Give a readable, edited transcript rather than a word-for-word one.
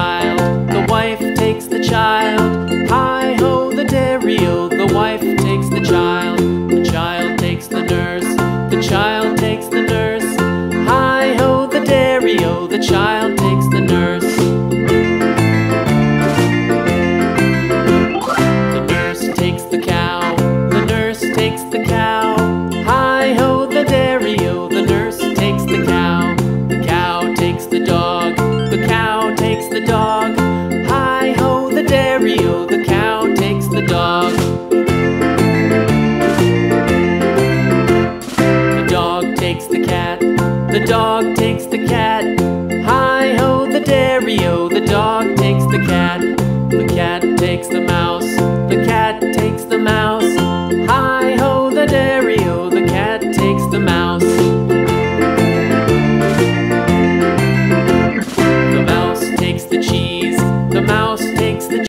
child, the wife takes the child. Hi-ho, the dairy-o, the wife takes the child takes the nurse, the child takes the nurse. Hi-ho, the dairy-o, the child takes the nurse. The nurse takes the cow, the nurse takes the cow. Hi-ho, the dairy-o, the nurse takes the cow. The cow takes the dog, the cow takes the dog. Hi-ho, the dairy-o, the cow takes the dog. The dog takes the cat, the dog takes the cat. Hi-ho, the dairy-o, the dog takes the cat. The cat takes the mouse.